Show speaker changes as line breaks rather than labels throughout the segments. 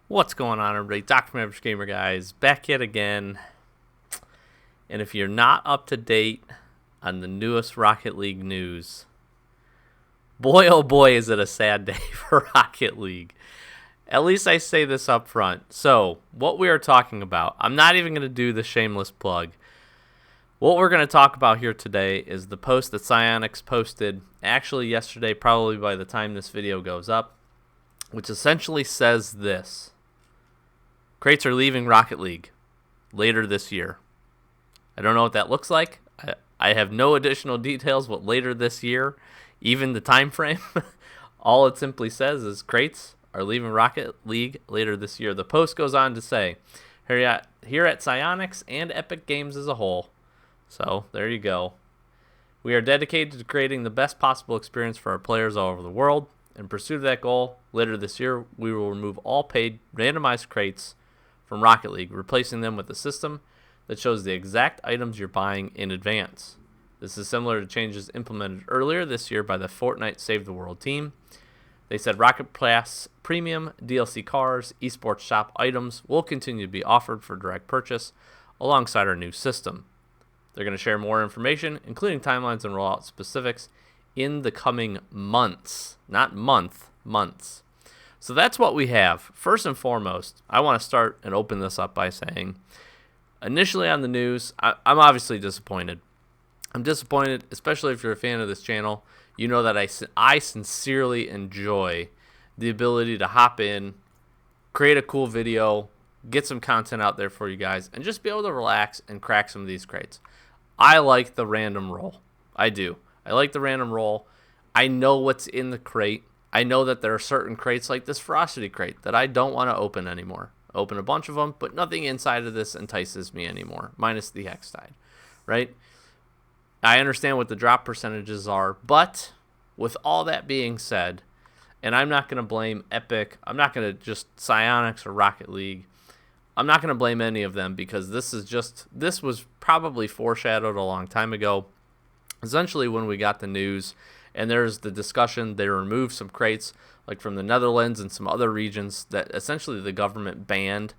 What's going on, everybody? Dr. Average Gamer Guys back yet again. And if you're not up to date on the newest Rocket League news, boy oh boy is it a sad day for Rocket League. At least I say this up front. So, what we are talking about, I'm not even going to do the shameless plug. What we're going to talk about here today is the post that Psyonix posted actually yesterday, probably by the time this video goes up, which essentially says this. Crates are leaving Rocket League later this year. I don't know what that looks like. I have no additional details what later this year, even the time frame. All it simply says is crates are leaving Rocket League later this year. The post goes on to say, here at Psyonix and Epic Games as a whole, so there you go. We are dedicated to creating the best possible experience for our players all over the world. In pursuit of that goal, later this year, we will remove all paid randomized crates from Rocket League, replacing them with a system that shows the exact items you're buying in advance. This is similar to changes implemented earlier this year by the Fortnite Save the World team. They said Rocket Pass Premium, DLC cars, esports shop items will continue to be offered for direct purchase alongside our new system. They're going to share more information, including timelines and rollout specifics, in the coming months. Not months. So that's what we have. First and foremost, I want to start and open this up by saying, initially on the news, I'm obviously disappointed. I'm disappointed, especially if you're a fan of this channel. You know that I sincerely enjoy the ability to hop in, create a cool video, get some content out there for you guys, and just be able to relax and crack some of these crates. I like the random roll. I do. I like the random roll. I know what's in the crate. I know that there are certain crates like this Ferocity crate that I don't want to open anymore. Open a bunch of them, but nothing inside of this entices me anymore, minus the Hex Tide, right? I understand what the drop percentages are, but with all that being said, and I'm not going to blame Epic, I'm not going to just Psyonix or Rocket League, I'm not going to blame any of them because this was probably foreshadowed a long time ago. Essentially, when we got the news, and there's the discussion, they removed some crates, like from the Netherlands and some other regions that essentially the government banned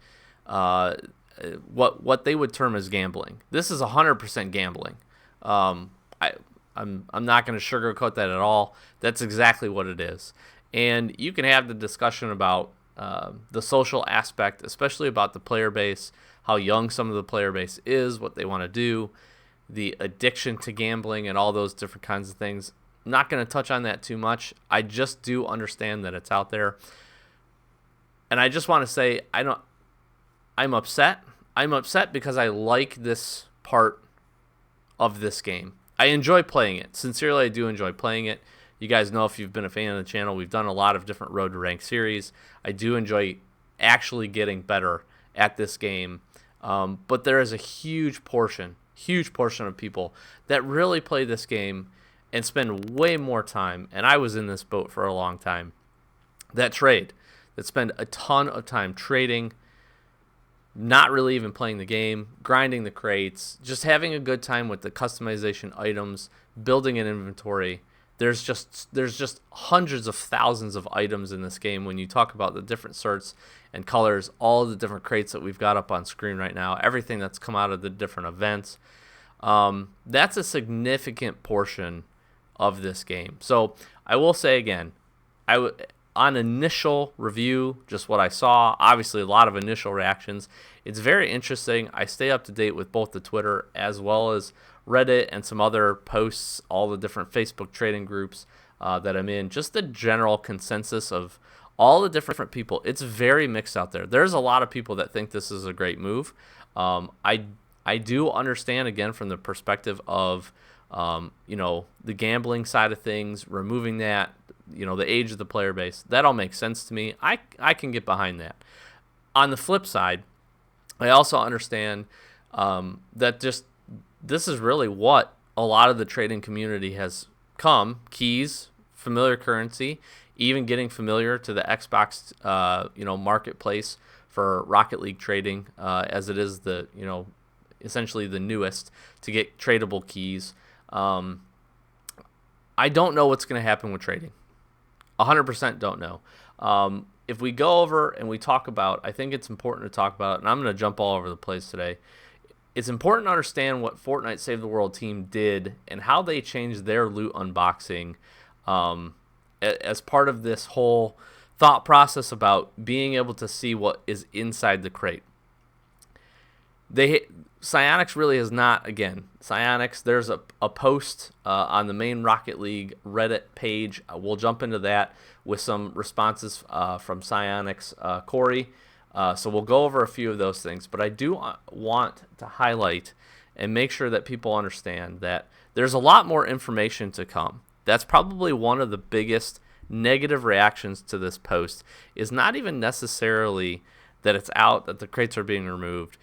what they would term as gambling. This is 100% gambling. I'm not going to sugarcoat that at all. That's exactly what it is. And you can have the discussion about the social aspect, especially about the player base, how young some of the player base is, what they want to do, the addiction to gambling, and all those different kinds of things. I'm not going to touch on that too much. I just do understand that it's out there. And I just want to say I'm upset. I'm upset because I like this part of this game. I enjoy playing it. Sincerely, I do enjoy playing it. You guys know if you've been a fan of the channel, we've done a lot of different Road to Rank series. I do enjoy actually getting better at this game. But there is a huge portion of people that really play this game and spend way more time, and I was in this boat for a long time, that spend a ton of time trading, not really even playing the game, grinding the crates, just having a good time with the customization items, building an inventory. There's just hundreds of thousands of items in this game when you talk about the different certs and colors, all the different crates that we've got up on screen right now, everything that's come out of the different events. That's a significant portion of this game. So I will say again, on initial review, just what I saw, obviously a lot of initial reactions. It's very interesting. I stay up to date with both the Twitter as well as Reddit and some other posts, all the different Facebook trading groups that I'm in. Just the general consensus of all the different people. It's very mixed out there. There's a lot of people that think this is a great move. I do understand, again, from the perspective of the gambling side of things, removing that, the age of the player base. That all makes sense to me. I can get behind that. On the flip side, I also understand that this is really what a lot of the trading community has come. Keys, familiar currency, even getting familiar to the Xbox marketplace for Rocket League trading, as it is the essentially the newest to get tradable keys. I don't know what's going to happen with trading. 100% don't know. if we go over and we talk about, I think it's important to talk about, and I'm going to jump all over the place today. It's important to understand what Fortnite Save the World team did and how they changed their loot unboxing as part of this whole thought process about being able to see what is inside the crate. Psyonix really is not, again, Psyonix, there's a post on the main Rocket League Reddit page. We'll jump into that with some responses from Psyonix Corey. So we'll go over a few of those things. But I do want to highlight and make sure that people understand that there's a lot more information to come. That's probably one of the biggest negative reactions to this post, is not even necessarily that it's out, that the crates are being removed.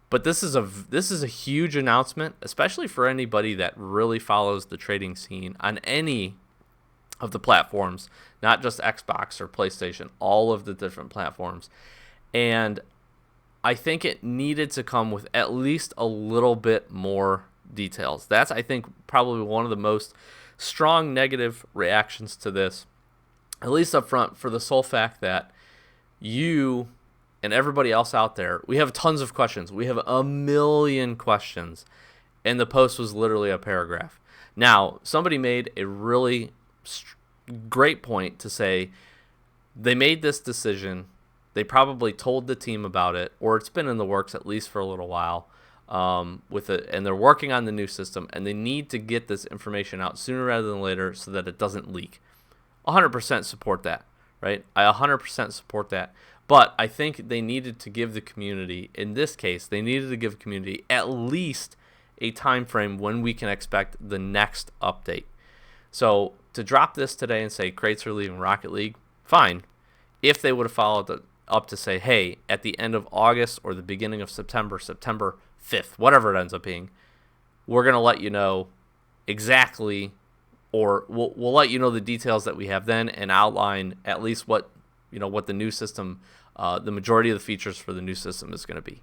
But this is a huge announcement, especially for anybody that really follows the trading scene on any of the platforms, not just Xbox or PlayStation, all of the different platforms. And I think it needed to come with at least a little bit more details. That's, I think, probably one of the most strong negative reactions to this, at least up front, for the sole fact that you and everybody else out there, we have tons of questions. We have a million questions, and the post was literally a paragraph. Now, somebody made a really great point to say they made this decision. They probably told the team about it, or it's been in the works at least for a little while with it, and they're working on the new system, and they need to get this information out sooner rather than later so that it doesn't leak. 100% support that, right? I 100% support that. But I think they needed to give the community, in this case, they needed to give the community at least a time frame when we can expect the next update. So to drop this today and say crates are leaving Rocket League, fine. If they would have followed up to say, hey, at the end of August or the beginning of September 5th, whatever it ends up being, we're going to let you know exactly, or we'll let you know the details that we have then and outline at least what the new system, the majority of the features for the new system is going to be.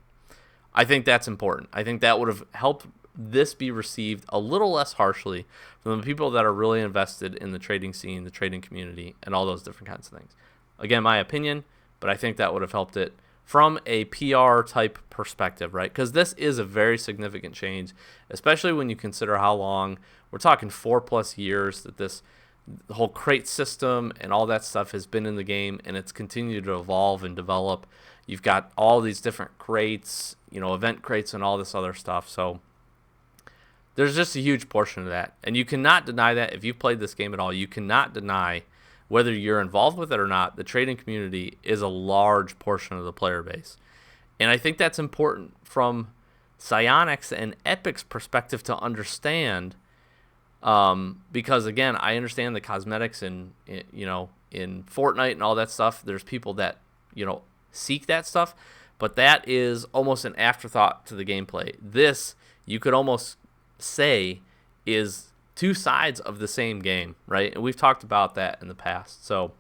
I think that's important. I think that would have helped this be received a little less harshly from the people that are really invested in the trading scene, the trading community, and all those different kinds of things. Again, my opinion, but I think that would have helped it from a PR type perspective, right? Because this is a very significant change, especially when you consider how long, we're talking 4+ years that the whole crate system and all that stuff has been in the game, and it's continued to evolve and develop. You've got all these different crates, event crates and all this other stuff. So there's just a huge portion of that. And you cannot deny that. If you've played this game at all, you cannot deny, whether you're involved with it or not, the trading community is a large portion of the player base. And I think that's important from Psyonix and Epic's perspective to understand, because again, I understand the cosmetics in Fortnite and all that stuff. There's people that seek that stuff, but that is almost an afterthought to the gameplay. This, you could almost say, is two sides of the same game, right? And we've talked about that in the past. So,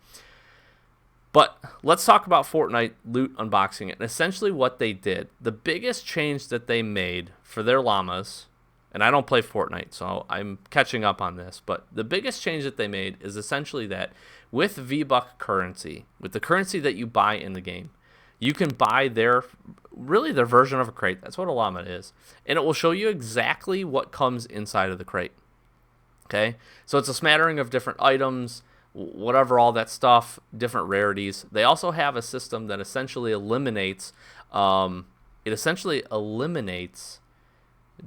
but let's talk about Fortnite loot unboxing and essentially what they did. The biggest change that they made for their llamas, and I don't play Fortnite, so I'm catching up on this, but the biggest change that they made is essentially that with V-Buck currency, with the currency that you buy in the game, you can buy their version of a crate. That's what a llama is. And it will show you exactly what comes inside of the crate. Okay? So it's a smattering of different items, whatever, all that stuff, different rarities. They also have a system that essentially eliminates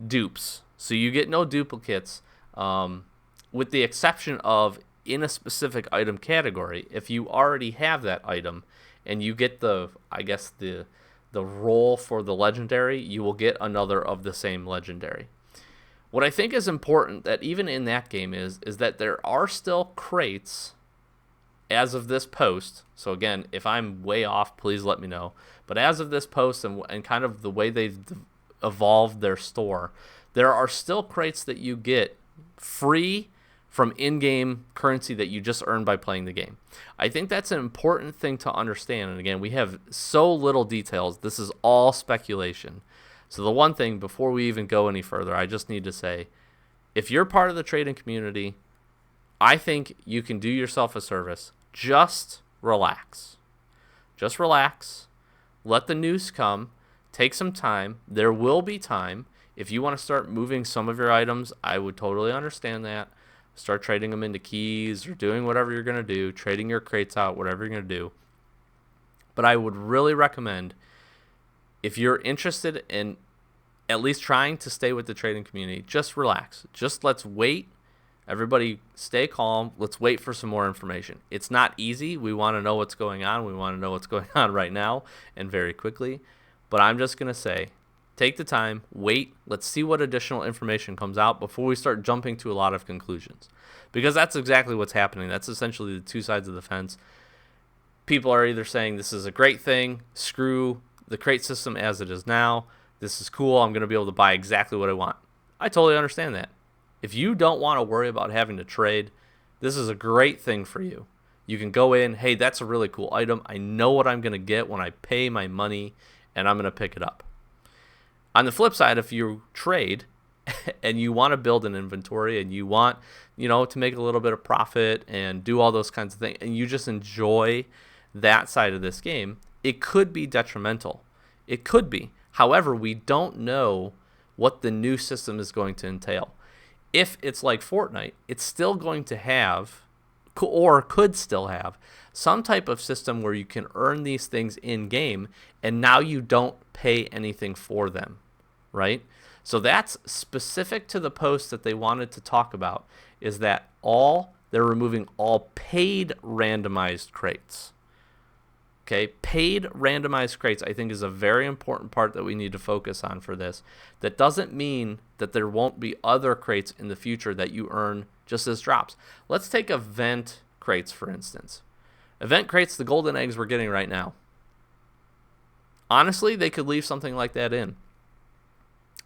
dupes. So you get no duplicates, with the exception of in a specific item category. If you already have that item and you get the roll for the legendary, you will get another of the same legendary. What I think is important that even in that game is that there are still crates as of this post. So again, if I'm way off, please let me know. But as of this post and kind of the way they've evolved their store, there are still crates that you get free from in-game currency that you just earned by playing the game. I think that's an important thing to understand. And again, we have so little details. This is all speculation. So the one thing, before we even go any further, I just need to say, if you're part of the trading community, I think you can do yourself a service. Just relax. Just relax. Let the news come. Take some time. There will be time. If you want to start moving some of your items, I would totally understand that. Start trading them into keys or doing whatever you're going to do, trading your crates out, whatever you're going to do. But I would really recommend, if you're interested in at least trying to stay with the trading community, just relax. Just let's wait. Everybody stay calm. Let's wait for some more information. It's not easy. We want to know what's going on. We want to know what's going on right now and very quickly. But I'm just going to say, take the time, wait. Let's see what additional information comes out before we start jumping to a lot of conclusions. Because that's exactly what's happening. That's essentially the two sides of the fence. People are either saying this is a great thing, screw the crate system as it is now, this is cool, I'm going to be able to buy exactly what I want. I totally understand that. If you don't want to worry about having to trade, this is a great thing for you. You can go in, hey, that's a really cool item. I know what I'm going to get when I pay my money, and I'm going to pick it up. On the flip side, if you trade and you want to build an inventory and you want, to make a little bit of profit and do all those kinds of things, and you just enjoy that side of this game, it could be detrimental. It could be. However, we don't know what the new system is going to entail. If it's like Fortnite, it's still going to have, or could still have, some type of system where you can earn these things in-game, and now you don't pay anything for them, right? So that's specific to the post that they wanted to talk about, is that they're removing all paid randomized crates. Okay, paid randomized crates, I think, is a very important part that we need to focus on for this. That doesn't mean that there won't be other crates in the future that you earn just as drops. Let's take event crates, for instance. Event crates, the golden eggs we're getting right now. Honestly, they could leave something like that in.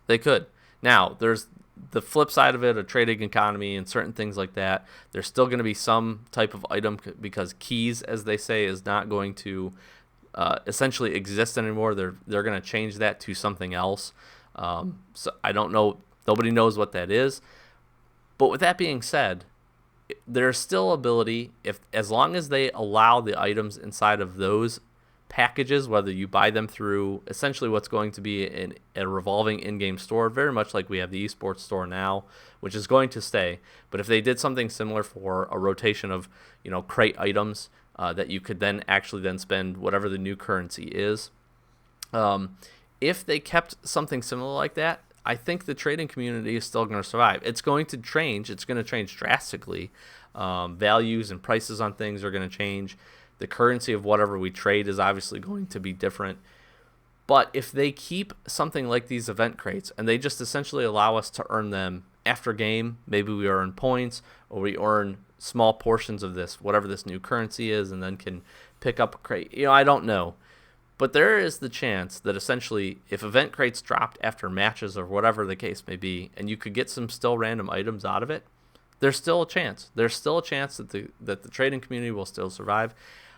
They could. Now, there's the flip side of it, a trading economy and certain things like that. There's still going to be some type of item because keys, as they say, is not going to essentially exist anymore. They're going to change that to something else. So I don't know. Nobody knows what that is. But with that being said, there's still ability, as long as they allow the items inside of those packages, whether you buy them through essentially what's going to be a revolving in-game store, very much like we have the esports store now, which is going to stay. But if they did something similar for a rotation of crate items that you could then actually spend whatever the new currency is, if they kept something similar like that, I think the trading community is still going to survive. It's going to change. It's going to change drastically. Values and prices on things are going to change. The currency of whatever we trade is obviously going to be different. But if they keep something like these event crates and they just essentially allow us to earn them after game, maybe we earn points or we earn small portions of this, whatever this new currency is, and then can pick up a crate. I don't know. But there is the chance that essentially if event crates dropped after matches or whatever the case may be, and you could get some still random items out of it, there's still a chance. There's still a chance that the trading community will still survive.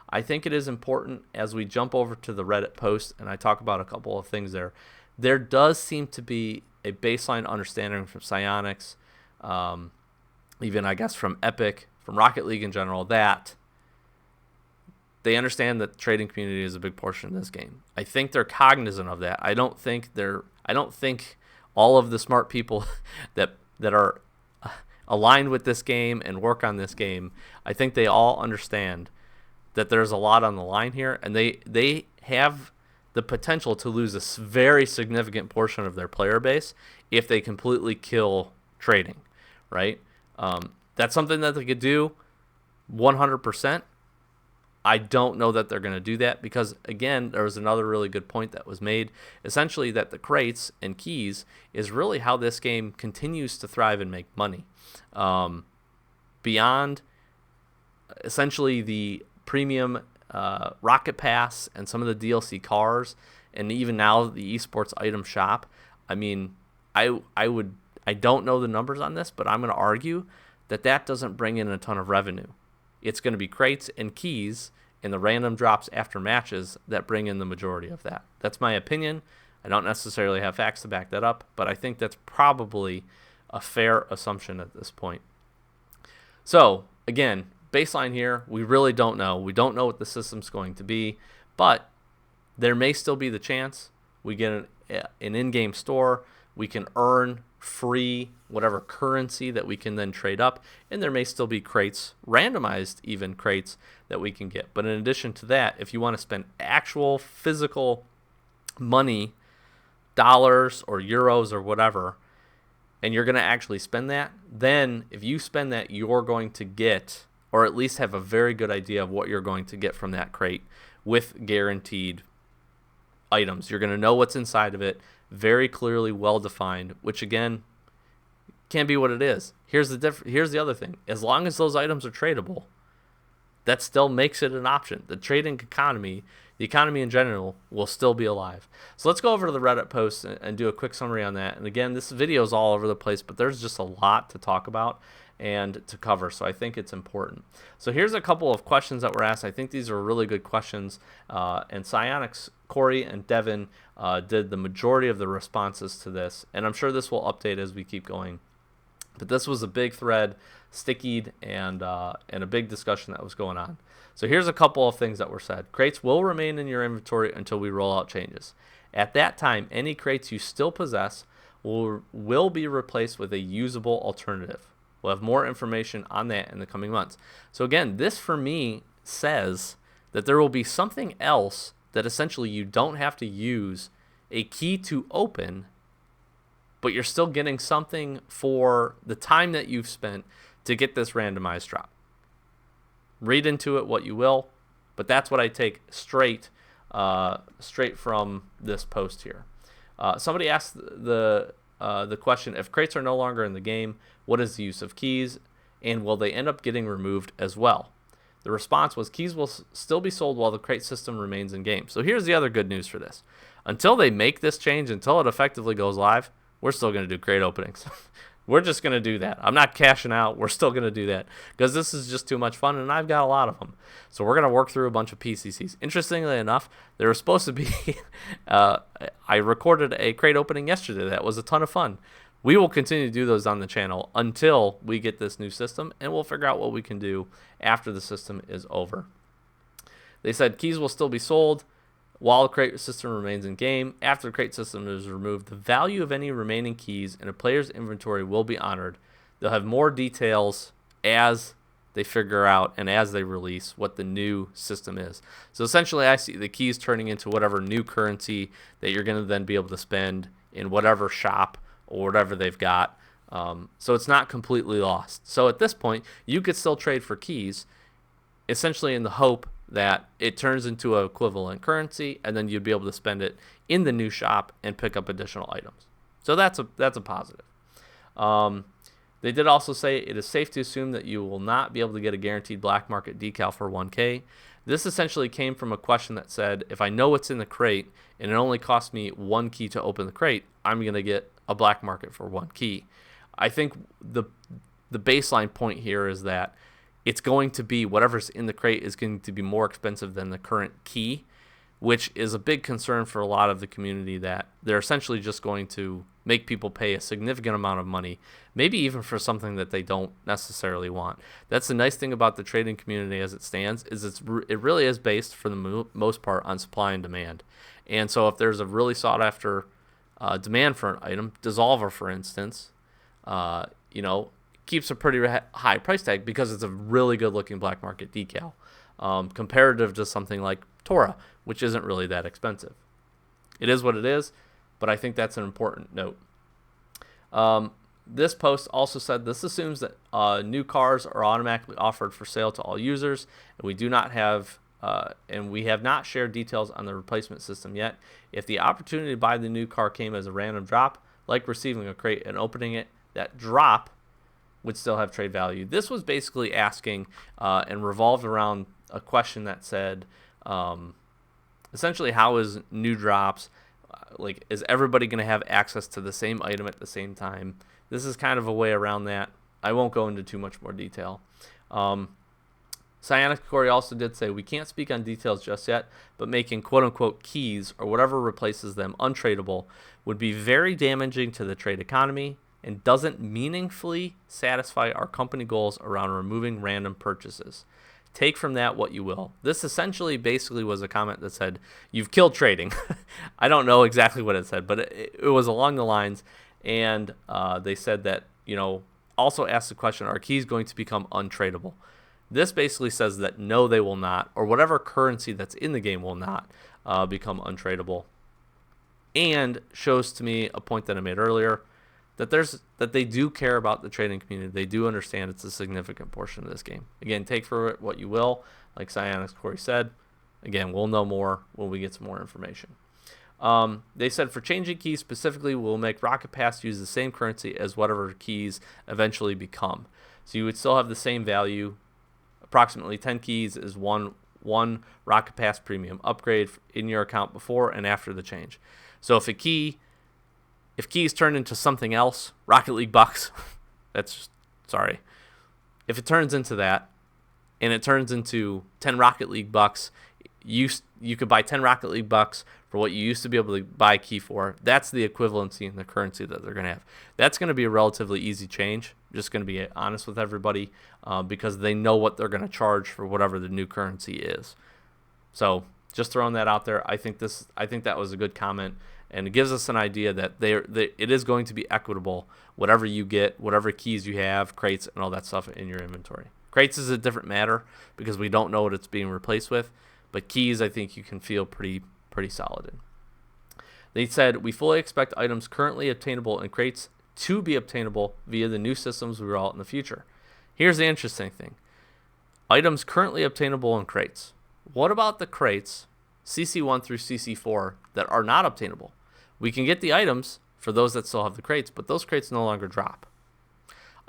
I think it is important as we jump over to the Reddit post and I talk about a couple of things there. There does seem to be a baseline understanding from Psyonix, even I guess from Epic, from Rocket League in general, that they understand that the trading community is a big portion of this game. I think they're cognizant of that. I don't think all of the smart people that are aligned with this game and work on this game, I think they all understand that there's a lot on the line here, and they have the potential to lose a very significant portion of their player base if they completely kill trading, right? That's something that they could do 100%. I don't know that they're going to do that because, again, there was another really good point that was made, essentially that the crates and keys is really how this game continues to thrive and make money. Beyond essentially the premium Rocket Pass and some of the DLC cars, and even now the esports item shop. I mean, I don't know the numbers on this, but I'm going to argue that doesn't bring in a ton of revenue. It's going to be crates and keys and the random drops after matches that bring in the majority of that. That's my opinion. I don't necessarily have facts to back that up, but I think that's probably a fair assumption at this point. So, again, baseline here, we really don't know. We don't know what the system's going to be, But there may still be the chance we get an in-game store. We can earn free whatever currency that we can then trade up, and there may still be crates, randomized even crates, that we can get. But in addition to that, if you want to spend actual physical money, dollars or euros or whatever, and you're going to actually spend that, then if you spend that, you're going to get, or at least have a very good idea of what you're going to get from that crate with guaranteed items. You're going to know what's inside of it, very clearly, well defined, which again can be what it is. Here's the other thing: as long as those items are tradable, that still makes it an option. The trading economy, the economy in general, will still be alive. So let's go over to the Reddit post and do a quick summary on that. And again, this video is all over the place, but there's just a lot to talk about and to cover, so I think it's important. So here's a couple of questions that were asked. I think these are really good questions, and Psyonix, Corey, and Devin did the majority of the responses to this, and I'm sure this will update as we keep going. But this was a big thread, stickied, and a big discussion that was going on. So here's a couple of things that were said. Crates will remain in your inventory until we roll out changes. At that time, any crates you still possess will be replaced with a usable alternative. We'll have more information on that in the coming months. So again, this for me says that there will be something else that essentially you don't have to use a key to open, but you're still getting something for the time that you've spent to get this randomized drop. Read into it what you will, but that's what I take straight from this post here. Somebody asked the question: if crates are no longer in the game, what is the use of keys, and will they end up getting removed as well? The response was keys will still be sold while the crate system remains in game. So here's the other good news for this: until they make this change, until it effectively goes live, we're still going to do crate openings. We're just going to do that. I'm not cashing out. We're still going to do that because this is just too much fun, and I've got a lot of them. So we're going to work through a bunch of PCCs. Interestingly enough, there was supposed to be I recorded a crate opening yesterday. That was a ton of fun. We will continue to do those on the channel until we get this new system, and we'll figure out what we can do after the system is over. They said keys will still be sold while the crate system remains in game. After the crate system is removed, the value of any remaining keys in a player's inventory will be honored. They'll have more details as they figure out and as they release what the new system is. So essentially, I see the keys turning into whatever new currency that you're going to then be able to spend in whatever shop or whatever they've got. So it's not completely lost. So at this point, you could still trade for keys, essentially in the hope that it turns into an equivalent currency, and then you'd be able to spend it in the new shop and pick up additional items. So that's a positive. They did also say it is safe to assume that you will not be able to get a guaranteed black market decal for 1K. This essentially came from a question that said, if I know what's in the crate and it only costs me 1 key to open the crate, I'm going to get a black market for 1 key. I think the baseline point here is that it's going to be whatever's in the crate is going to be more expensive than the current key, which is a big concern for a lot of the community, that they're essentially just going to make people pay a significant amount of money, maybe even for something that they don't necessarily want. That's the nice thing about the trading community as it stands, is it really is based for the most part on supply and demand. And so if there's a really sought after demand for an item, Dissolver for instance, keeps a pretty high price tag because it's a really good looking black market decal, comparative to something like Tora, which isn't really that expensive. It is what it is, but I think that's an important note. This post also said this assumes that new cars are automatically offered for sale to all users, and we have not shared details on the replacement system yet. If the opportunity to buy the new car came as a random drop, like receiving a crate and opening it, that drop would still have trade value. This was basically asking and revolved around a question that said, essentially, how is new drops, is everybody going to have access to the same item at the same time? This is kind of a way around that. I won't go into too much more detail. Psyonix Corey also did say, we can't speak on details just yet, but making quote-unquote keys or whatever replaces them untradeable would be very damaging to the trade economy and doesn't meaningfully satisfy our company goals around removing random purchases. Take from that what you will. This essentially basically was a comment that said, you've killed trading. I don't know exactly what it said, but it was along the lines. And they said that, also asked the question, are keys going to become untradeable? This basically says that no, they will not, or whatever currency that's in the game will not become untradeable. And shows to me a point that I made earlier, that they do care about the trading community. They do understand it's a significant portion of this game. Again, take for it what you will. Like Psyonix Corey said, again, we'll know more when we get some more information. They said for changing keys specifically, we'll make Rocket Pass use the same currency as whatever keys eventually become. So you would still have the same value. Approximately 10 keys is one Rocket Pass premium upgrade in your account before and after the change. So if keys turn into something else, Rocket League bucks, if it turns into that, and it turns into 10 Rocket League bucks, you could buy 10 Rocket League bucks for what you used to be able to buy a key for. That's the equivalency in the currency that they're going to have. That's going to be a relatively easy change. I'm just going to be honest with everybody because they know what they're going to charge for whatever the new currency is. So just throwing that out there. I think that was a good comment. And it gives us an idea that it is going to be equitable, whatever you get, whatever keys you have, crates, and all that stuff in your inventory. Crates is a different matter because we don't know what it's being replaced with, but keys I think you can feel pretty solid in. They said, we fully expect items currently obtainable in crates to be obtainable via the new systems we roll out in the future. Here's the interesting thing. Items currently obtainable in crates. What about the crates, CC1 through CC4, that are not obtainable? We can get the items for those that still have the crates, but those crates no longer drop.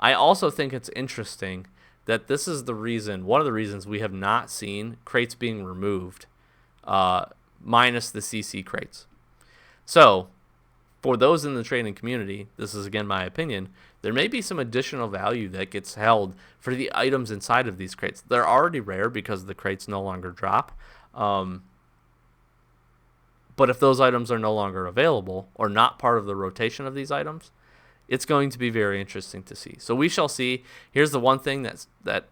I also think it's interesting that this is one of the reasons we have not seen crates being removed, minus the CC crates. So, for those in the trading community, this is again my opinion, there may be some additional value that gets held for the items inside of these crates. They're already rare because the crates no longer drop. But if those items are no longer available or not part of the rotation of these items, it's going to be very interesting to see. So we shall see. Here's the one thing that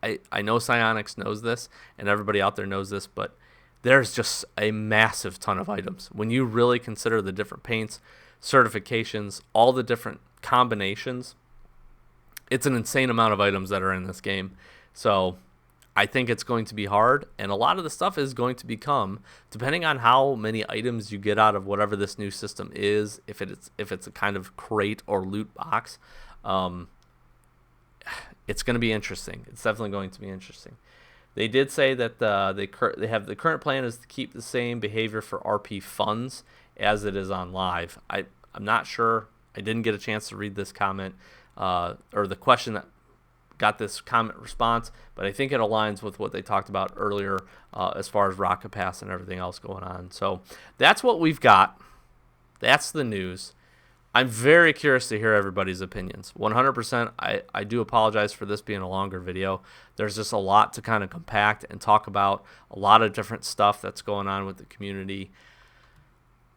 I know Psyonix knows this, and everybody out there knows this, but there's just a massive ton of items. When you really consider the different paints, certifications, all the different combinations, it's an insane amount of items that are in this game. So I think it's going to be hard, and a lot of the stuff is going to become, depending on how many items you get out of whatever this new system is, if it's a kind of crate or loot box, it's going to be interesting. It's definitely going to be interesting. They did say that they have the current plan is to keep the same behavior for RP funds as it is on live. I'm not sure. I didn't get a chance to read this comment or the question that got this comment response, but I think it aligns with what they talked about earlier as far as Rocket Pass and everything else going on. So that's what we've got. That's the news. I'm very curious to hear everybody's opinions. 100%, I do apologize for this being a longer video. There's just a lot to kind of compact and talk about, a lot of different stuff that's going on with the community.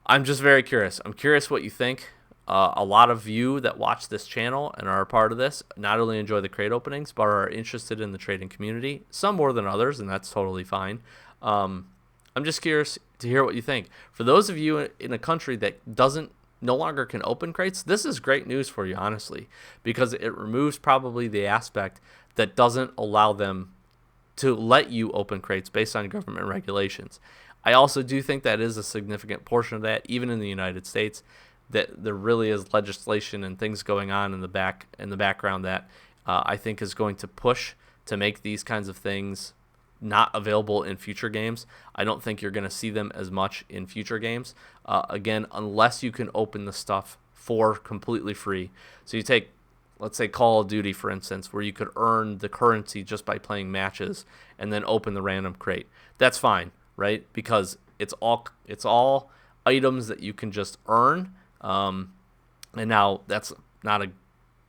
I'm just very curious. I'm curious what you think. A lot of you that watch this channel and are a part of this not only enjoy the crate openings, but are interested in the trading community. Some more than others, and that's totally fine. I'm just curious to hear what you think. For those of you in a country that no longer can open crates, this is great news for you, honestly, because it removes probably the aspect that doesn't allow them to let you open crates based on government regulations. I also do think that is a significant portion of that, even in the United States, that there really is legislation and things going on in the background that I think is going to push to make these kinds of things not available in future games. I don't think you're going to see them as much in future games, again, unless you can open the stuff for completely free. So you take, let's say, Call of Duty, for instance, where you could earn the currency just by playing matches and then open the random crate. That's fine, right? Because it's all items that you can just earn. And now that's not a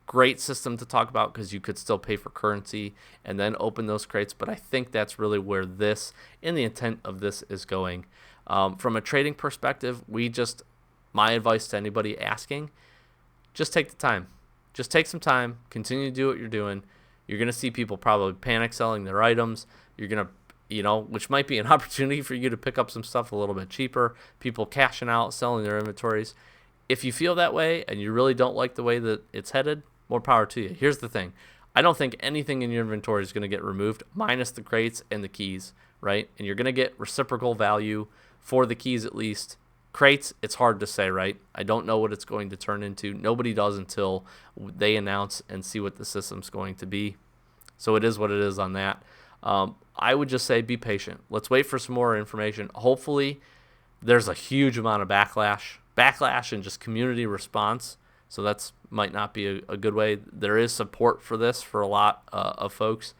great system to talk about because you could still pay for currency and then open those crates, but I think that's really where this and the intent of this is going. From a trading perspective, my advice to anybody asking, just take the time. Just take some time, continue to do what you're doing. You're going to see people probably panic selling their items. You're going to, which might be an opportunity for you to pick up some stuff a little bit cheaper. People cashing out, selling their inventories. If you feel that way and you really don't like the way that it's headed, more power to you. Here's the thing. I don't think anything in your inventory is going to get removed, minus the crates and the keys, right? And you're going to get reciprocal value for the keys at least. Crates, it's hard to say, right? I don't know what it's going to turn into. Nobody does until they announce and see what the system's going to be. So it is what it is on that. I would just say be patient. Let's wait for some more information. Hopefully there's a huge amount of backlash and just community response. So that's might not be a good way. There is support for this for a lot of folks.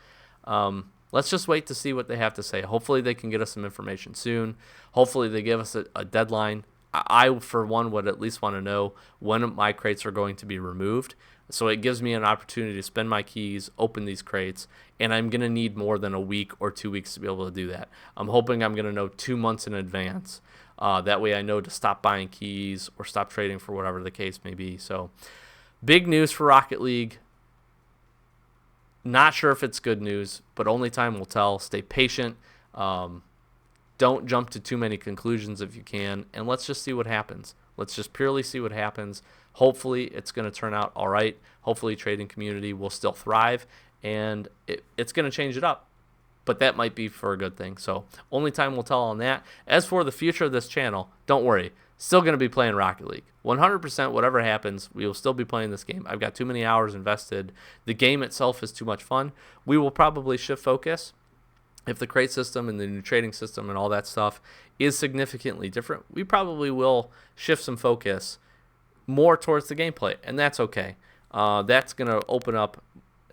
Let's just wait to see what they have to say. Hopefully they can get us some information soon. Hopefully they give us a deadline. I, for one, would at least want to know when my crates are going to be removed. So it gives me an opportunity to spend my keys, open these crates, and I'm going to need more than a week or 2 weeks to be able to do that. I'm hoping I'm going to know 2 months in advance. That way I know to stop buying keys or stop trading for whatever the case may be. So big news for Rocket League. Not sure if it's good news, but only time will tell. Stay patient. Don't jump to too many conclusions if you can, and let's just see what happens. Let's just purely see what happens. Hopefully it's going to turn out all right. Hopefully trading community will still thrive, and it's going to change it up. But that might be for a good thing. So only time will tell on that. As for the future of this channel, don't worry. Still going to be playing Rocket League. 100% whatever happens, we will still be playing this game. I've got too many hours invested. The game itself is too much fun. We will probably shift focus. If the crate system and the new trading system and all that stuff is significantly different, we probably will shift some focus more towards the gameplay, and that's okay. That's going to open up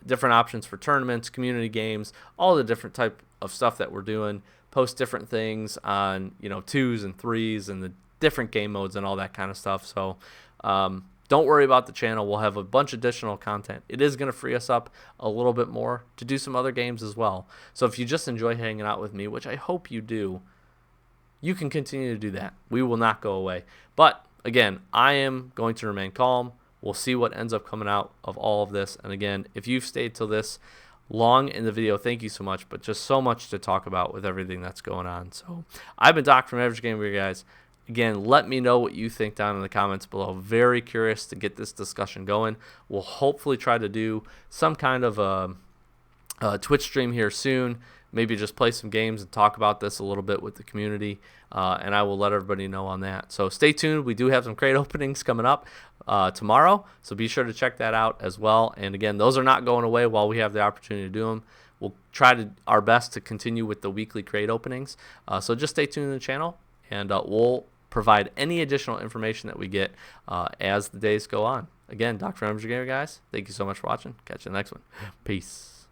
different options for tournaments, community games, all the different type of stuff that we're doing. Post different things on 2s and 3s and the different game modes and all that kind of stuff. So don't worry about the channel. We'll have a bunch of additional content. It is going to free us up a little bit more to do some other games as well. So if you just enjoy hanging out with me, which I hope you do, you can continue to do that. We will not go away. But again, I am going to remain calm. We'll see what ends up coming out of all of this. And again, if you've stayed till this long in the video, thank you so much. But just so much to talk about with everything that's going on. So I've been Doc from Average Gamer, guys. Again, let me know what you think down in the comments below. Very curious to get this discussion going. We'll hopefully try to do some kind of a Twitch stream here soon. Maybe just play some games and talk about this a little bit with the community. And I will let everybody know on that. So stay tuned. We do have some crate openings coming up tomorrow. So be sure to check that out as well. And again, those are not going away while we have the opportunity to do them. We'll try our best to continue with the weekly crate openings. So just stay tuned to the channel, and we'll provide any additional information that we get as the days go on. Again, Dr. Gamer, guys, thank you so much for watching. Catch you in the next one. Peace.